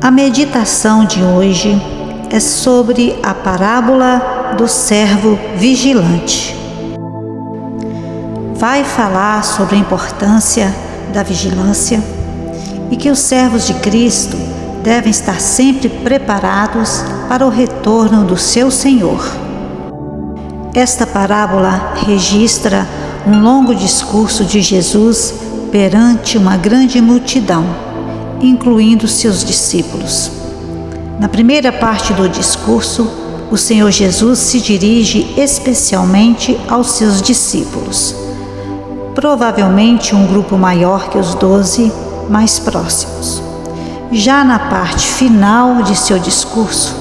A meditação de hoje é sobre a parábola do servo vigilante. Vai falar sobre a importância da vigilância e que os servos de Cristo devem estar sempre preparados para o retorno do seu Senhor. Esta parábola registra um longo discurso de Jesus perante uma grande multidão, incluindo seus discípulos. Na primeira parte do discurso, o Senhor Jesus se dirige especialmente aos seus discípulos, provavelmente um grupo maior que os 12 mais próximos. Já na parte final de seu discurso,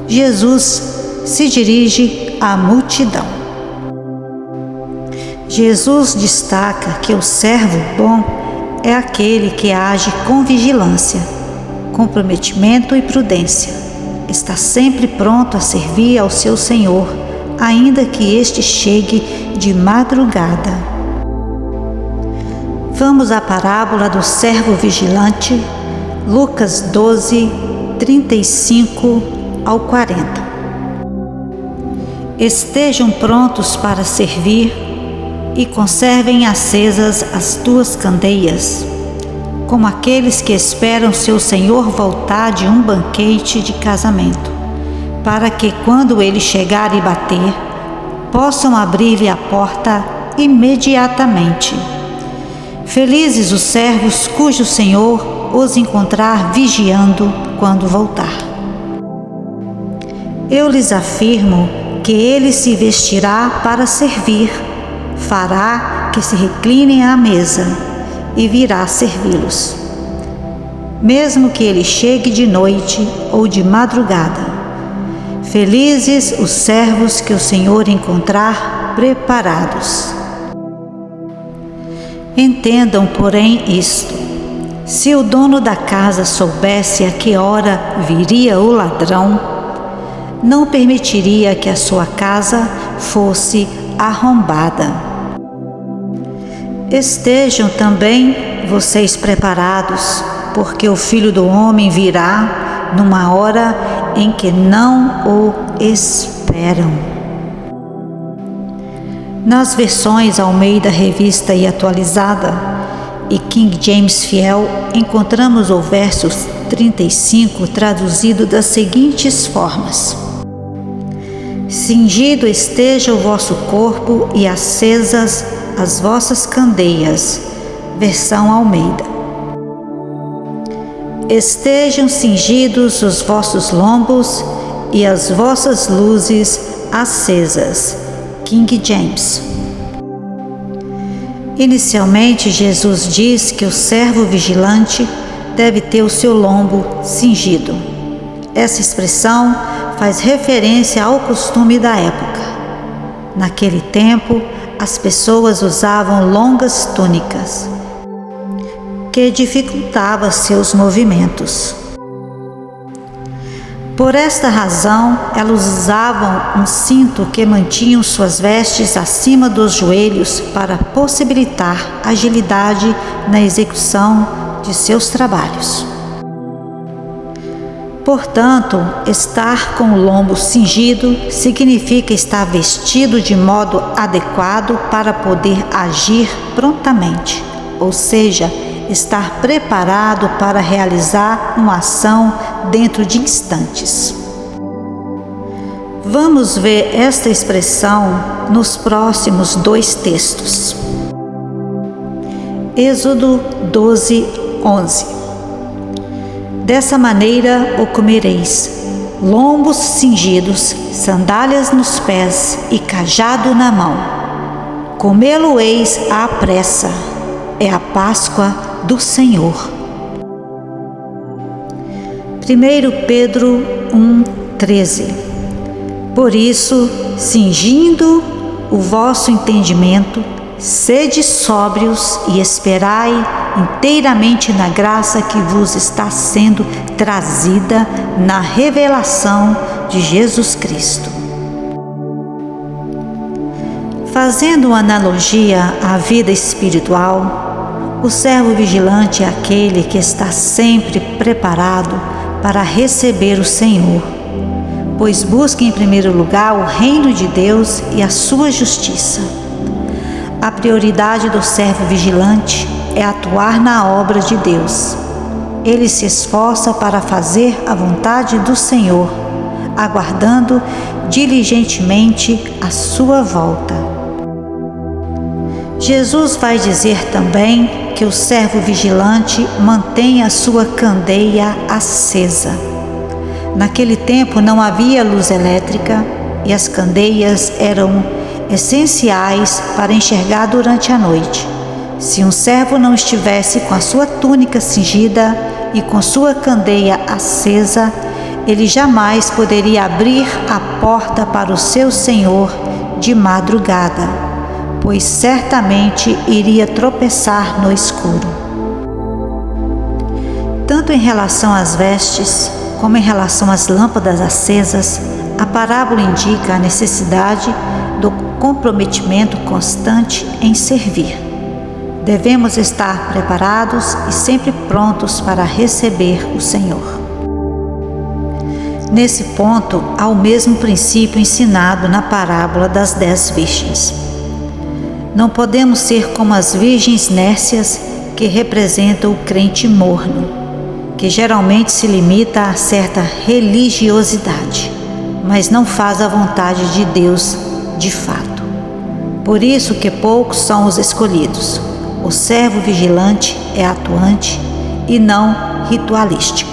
Jesus se dirige à multidão. Jesus destaca que o servo bom é aquele que age com vigilância, comprometimento e prudência. Está sempre pronto a servir ao seu Senhor, ainda que este chegue de madrugada. Vamos à parábola do servo vigilante, Lucas 12, 35 ao 40. Estejam prontos para servir e conservem acesas as tuas candeias, como aqueles que esperam seu Senhor voltar de um banquete de casamento, para que quando ele chegar e bater, possam abrir-lhe a porta imediatamente. Felizes os servos cujo Senhor os encontrar vigiando quando voltar. Eu lhes afirmo que ele se vestirá para servir, fará que se reclinem à mesa e virá servi-los, mesmo que ele chegue de noite ou de madrugada. Felizes os servos que o Senhor encontrar preparados. Entendam, porém, isto: se o dono da casa soubesse a que hora viria o ladrão, não permitiria que a sua casa fosse arrombada. Estejam também vocês preparados, porque o Filho do Homem virá numa hora em que não o esperam. Nas versões Almeida Revista e Atualizada e King James Fiel, encontramos o verso 35 traduzido das seguintes formas: cingido esteja o vosso corpo e acesas as vossas candeias. Versão Almeida. Estejam cingidos os vossos lombos e as vossas luzes acesas. King James. Inicialmente, Jesus diz que o servo vigilante deve ter o seu lombo cingido. Essa expressão faz referência ao costume da época. Naquele tempo, as pessoas usavam longas túnicas, que dificultavam seus movimentos. Por esta razão, elas usavam um cinto que mantinha suas vestes acima dos joelhos para possibilitar agilidade na execução de seus trabalhos. Portanto, estar com o lombo cingido significa estar vestido de modo adequado para poder agir prontamente, ou seja, estar preparado para realizar uma ação dentro de instantes. Vamos ver esta expressão nos próximos 2 textos. Êxodo 12, 11. Dessa maneira o comereis, lombos cingidos, sandálias nos pés e cajado na mão. Comê-lo-eis à pressa, é a Páscoa do Senhor. 1 Pedro 1,13. Por isso, cingindo o vosso entendimento, sede sóbrios e esperai inteiramente na graça que vos está sendo trazida na revelação de Jesus Cristo. Fazendo uma analogia à vida espiritual, o servo vigilante é aquele que está sempre preparado para receber o Senhor, pois busquem em primeiro lugar o reino de Deus e a sua justiça. A prioridade do servo vigilante é atuar na obra de Deus. Ele se esforça para fazer a vontade do Senhor, aguardando diligentemente a sua volta. Jesus vai dizer também que o servo vigilante mantém a sua candeia acesa. Naquele tempo não havia luz elétrica e as candeias eram essenciais para enxergar durante a noite. Se um servo não estivesse com a sua túnica cingida e com sua candeia acesa, ele jamais poderia abrir a porta para o seu senhor de madrugada, pois certamente iria tropeçar no escuro. Tanto em relação às vestes, como em relação às lâmpadas acesas, a parábola indica a necessidade do comprometimento constante em servir. Devemos estar preparados e sempre prontos para receber o Senhor. Nesse ponto, há o mesmo princípio ensinado na parábola das 10 virgens. Não podemos ser como as virgens nércias que representam o crente morno, que geralmente se limita a certa religiosidade, mas não faz a vontade de Deus de fato. Por isso que poucos são os escolhidos. O servo vigilante é atuante e não ritualístico.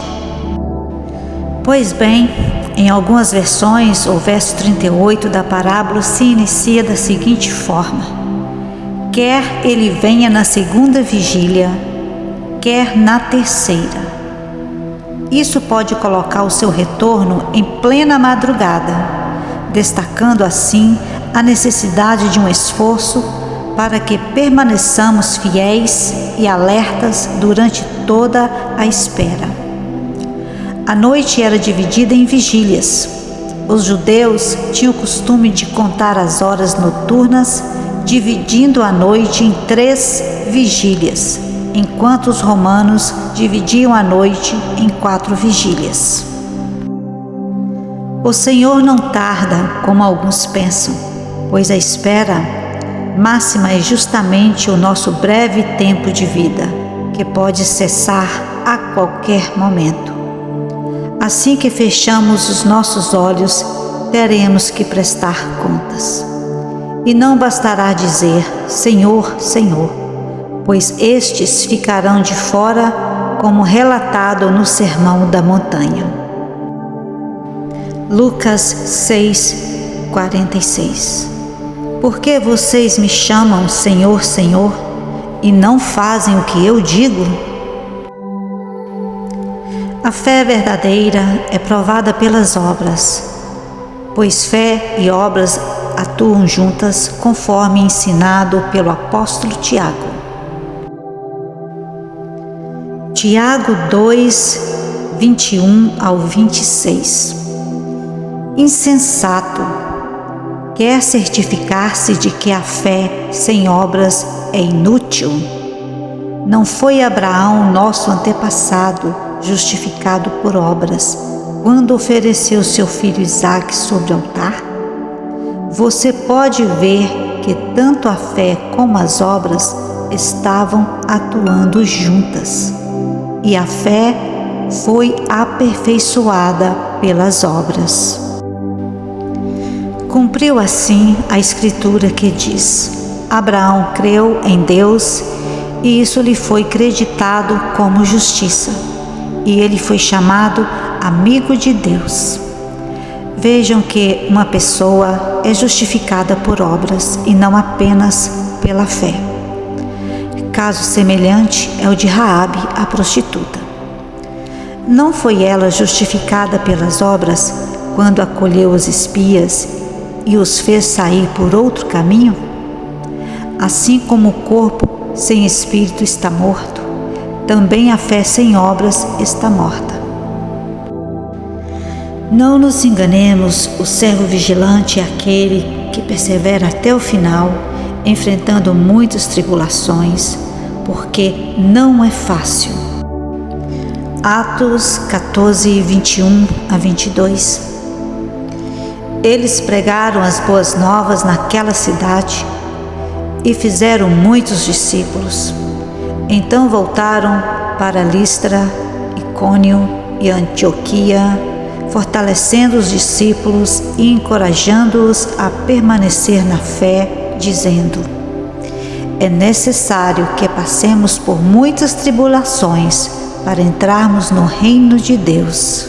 Pois bem, em algumas versões, o verso 38 da parábola se inicia da seguinte forma: quer ele venha na segunda vigília, quer na terceira. Isso pode colocar o seu retorno em plena madrugada, destacando assim a necessidade de um esforço para que permaneçamos fiéis e alertas durante toda a espera. A noite era dividida em vigílias. Os judeus tinham o costume de contar as horas noturnas, dividindo a noite em 3 vigílias, enquanto os romanos dividiam a noite em 4 vigílias. O Senhor não tarda, como alguns pensam, pois a espera máxima é justamente o nosso breve tempo de vida, que pode cessar a qualquer momento. Assim que fechamos os nossos olhos, teremos que prestar contas. E não bastará dizer Senhor, Senhor, pois estes ficarão de fora, como relatado no Sermão da Montanha. Lucas 6:46. Por que vocês me chamam Senhor, Senhor, e não fazem o que eu digo? A fé verdadeira é provada pelas obras, pois fé e obras atuam juntas, conforme ensinado pelo apóstolo Tiago. Tiago 2:21 ao 26. Insensato, quer certificar-se de que a fé sem obras é inútil? Não foi Abraão, nosso antepassado, justificado por obras, quando ofereceu seu filho Isaque sobre o altar? Você pode ver que tanto a fé como as obras estavam atuando juntas, e a fé foi aperfeiçoada pelas obras. Cumpriu assim a Escritura que diz: Abraão creu em Deus e isso lhe foi creditado como justiça, e ele foi chamado amigo de Deus. Vejam que uma pessoa é justificada por obras e não apenas pela fé. Caso semelhante é o de Raabe, a prostituta. Não foi ela justificada pelas obras quando acolheu os espias e os fez sair por outro caminho? Assim como o corpo sem espírito está morto, também a fé sem obras está morta. Não nos enganemos, o servo vigilante é aquele que persevera até o final, enfrentando muitas tribulações, porque não é fácil. Atos 14, 21 a 22. Eles pregaram as boas novas naquela cidade e fizeram muitos discípulos. Então voltaram para Listra, Icônio e Antioquia, fortalecendo os discípulos e encorajando-os a permanecer na fé, dizendo: é necessário que passemos por muitas tribulações para entrarmos no reino de Deus.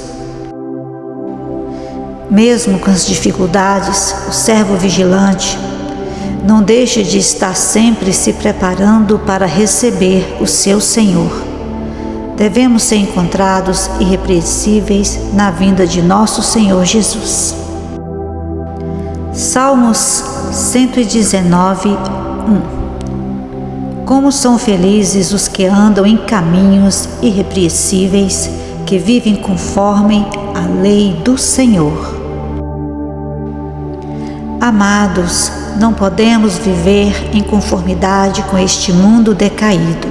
Mesmo com as dificuldades, o servo vigilante não deixa de estar sempre se preparando para receber o seu Senhor. Devemos ser encontrados irrepreensíveis na vinda de nosso Senhor Jesus. Salmos 119, 1. Como são felizes os que andam em caminhos irrepreensíveis, que vivem conforme a lei do Senhor. Amados, não podemos viver em conformidade com este mundo decaído,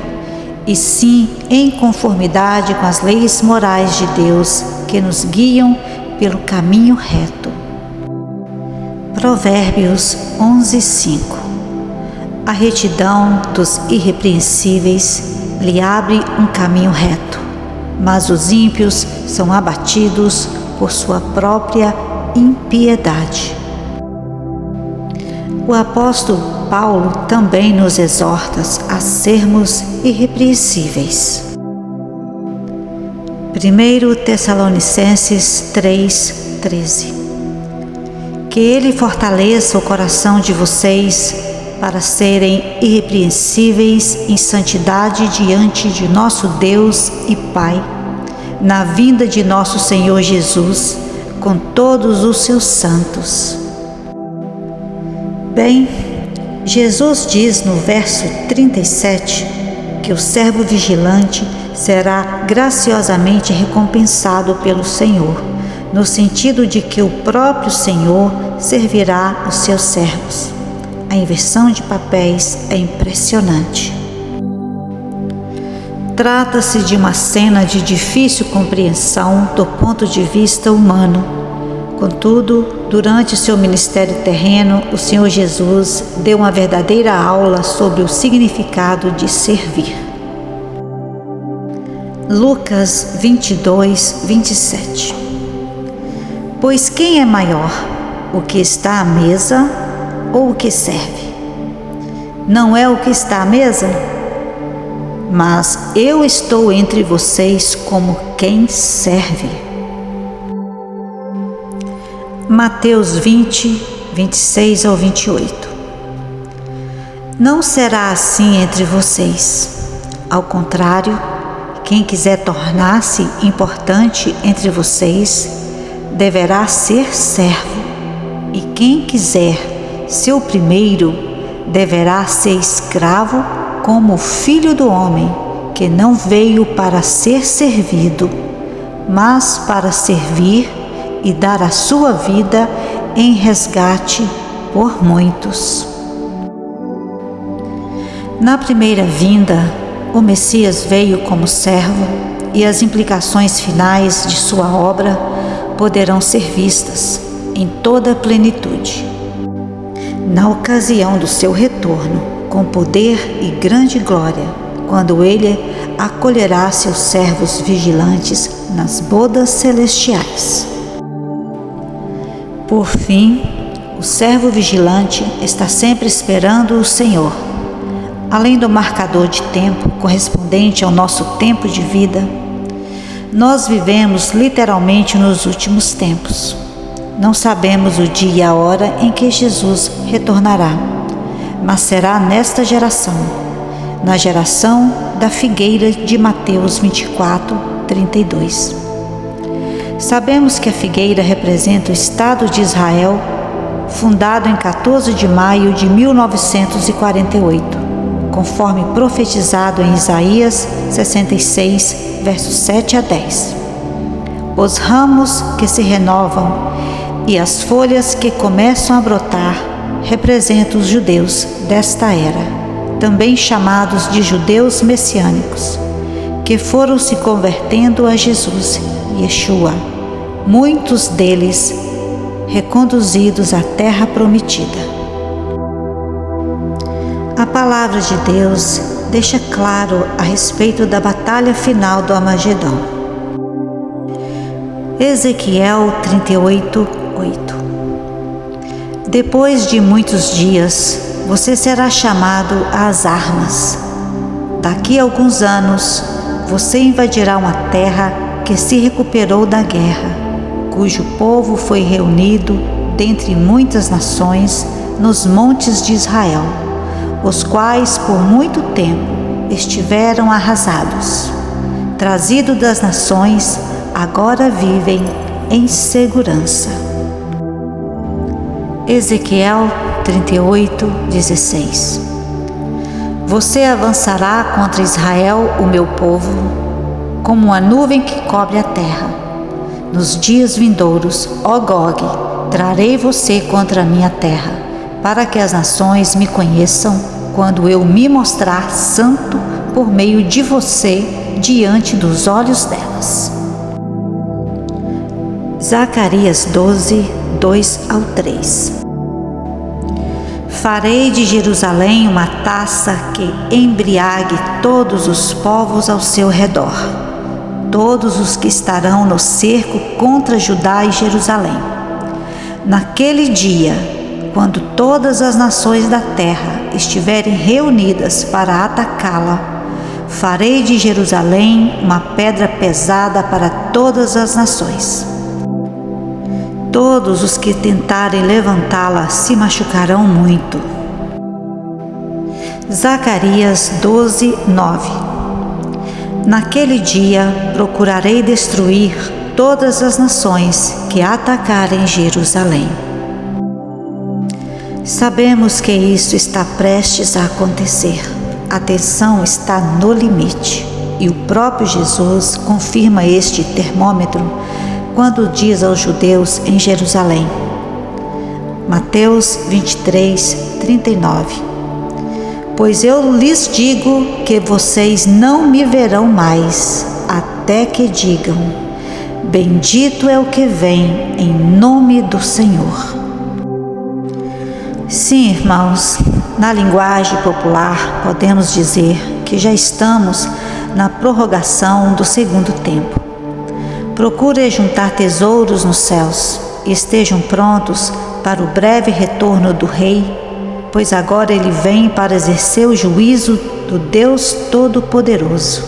e sim em conformidade com as leis morais de Deus que nos guiam pelo caminho reto. Provérbios 11:5. A retidão dos irrepreensíveis lhe abre um caminho reto, mas os ímpios são abatidos por sua própria impiedade. O apóstolo Paulo também nos exorta a sermos irrepreensíveis. 1 Tessalonicenses 3:13. Que Ele fortaleça o coração de vocês para serem irrepreensíveis em santidade diante de nosso Deus e Pai, na vinda de nosso Senhor Jesus, com todos os seus santos. Bem, Jesus diz no verso 37 que o servo vigilante será graciosamente recompensado pelo Senhor, no sentido de que o próprio Senhor servirá os seus servos. A inversão de papéis é impressionante. Trata-se de uma cena de difícil compreensão do ponto de vista humano. Contudo, durante seu ministério terreno, o Senhor Jesus deu uma verdadeira aula sobre o significado de servir. Lucas 22, 27. Pois quem é maior, o que está à mesa ou o que serve? Não é o que está à mesa? Mas eu estou entre vocês como quem serve. Mateus 20, 26 ao 28. Não será assim entre vocês. Ao contrário, quem quiser tornar-se importante entre vocês, deverá ser servo. E quem quiser ser o primeiro, deverá ser escravo como o Filho do Homem, que não veio para ser servido, mas para servir e dar a sua vida em resgate por muitos. Na primeira vinda, o Messias veio como servo e as implicações finais de sua obra poderão ser vistas em toda a plenitude. Na ocasião do seu retorno, com poder e grande glória, quando ele acolherá seus servos vigilantes nas bodas celestiais. Por fim, o servo vigilante está sempre esperando o Senhor. Além do marcador de tempo correspondente ao nosso tempo de vida, nós vivemos literalmente nos últimos tempos. Não sabemos o dia e a hora em que Jesus retornará, mas será nesta geração, na geração da figueira de Mateus 24, 32. Sabemos que a figueira representa o Estado de Israel, fundado em 14 de maio de 1948, conforme profetizado em Isaías 66, versos 7 a 10. Os ramos que se renovam e as folhas que começam a brotar representam os judeus desta era, também chamados de judeus messiânicos, que foram se convertendo a Jesus, Yeshua, muitos deles reconduzidos à terra prometida. A palavra de Deus deixa claro a respeito da batalha final do Armagedon. Ezequiel 38:8. Depois de muitos dias, você será chamado às armas. Daqui a alguns anos, você invadirá uma terra que se recuperou da guerra, cujo povo foi reunido dentre muitas nações nos montes de Israel, os quais por muito tempo estiveram arrasados. Trazidos das nações, agora vivem em segurança. Ezequiel 38:16. Você avançará contra Israel, o meu povo, como uma nuvem que cobre a terra. Nos dias vindouros, ó Gog, trarei você contra a minha terra, para que as nações me conheçam quando eu me mostrar santo por meio de você diante dos olhos delas. Zacarias 12:2-3. Farei de Jerusalém uma taça que embriague todos os povos ao seu redor, todos os que estarão no cerco contra Judá e Jerusalém. Naquele dia, quando todas as nações da terra estiverem reunidas para atacá-la, farei de Jerusalém uma pedra pesada para todas as nações. Todos os que tentarem levantá-la se machucarão muito. Zacarias 12:9. Naquele dia procurarei destruir todas as nações que atacarem Jerusalém. Sabemos que isso está prestes a acontecer. A tensão está no limite e o próprio Jesus confirma este termômetro quando diz aos judeus em Jerusalém. Mateus 23:39. Pois eu lhes digo que vocês não me verão mais, até que digam: bendito é o que vem em nome do Senhor. Sim, irmãos, na linguagem popular podemos dizer que já estamos na prorrogação do segundo tempo. Procure juntar tesouros nos céus e estejam prontos para o breve retorno do Rei, pois agora ele vem para exercer o juízo do Deus Todo-Poderoso.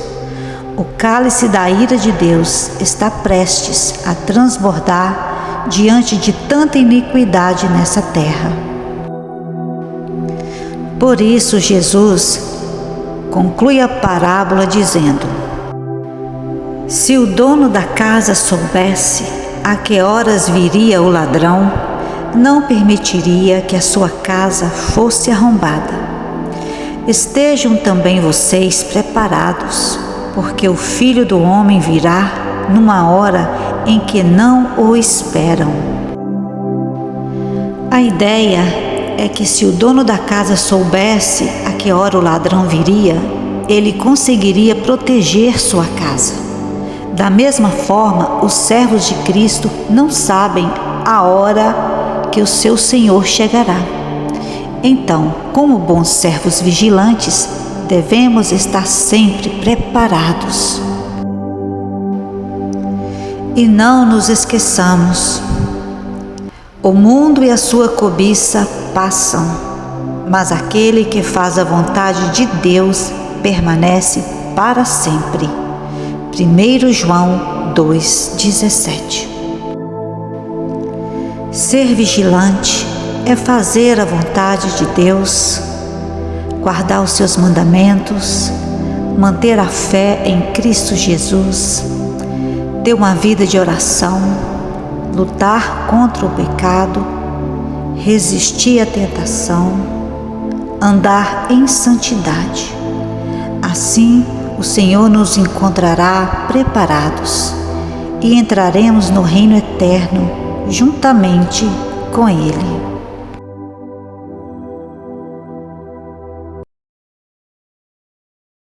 O cálice da ira de Deus está prestes a transbordar diante de tanta iniquidade nessa terra. Por isso, Jesus conclui a parábola dizendo: se o dono da casa soubesse a que horas viria o ladrão, não permitiria que a sua casa fosse arrombada. Estejam também vocês preparados, porque o Filho do Homem virá numa hora em que não o esperam. A ideia é que se o dono da casa soubesse a que hora o ladrão viria, ele conseguiria proteger sua casa. Da mesma forma, os servos de Cristo não sabem a hora que o seu Senhor chegará. Então, como bons servos vigilantes, devemos estar sempre preparados. E não nos esqueçamos: o mundo e a sua cobiça passam, mas aquele que faz a vontade de Deus permanece para sempre. 1 João 2,17. Ser vigilante é fazer a vontade de Deus, guardar os seus mandamentos, manter a fé em Cristo Jesus, ter uma vida de oração, lutar contra o pecado, resistir à tentação, andar em santidade. Assim, o Senhor nos encontrará preparados e entraremos no reino eterno juntamente com Ele.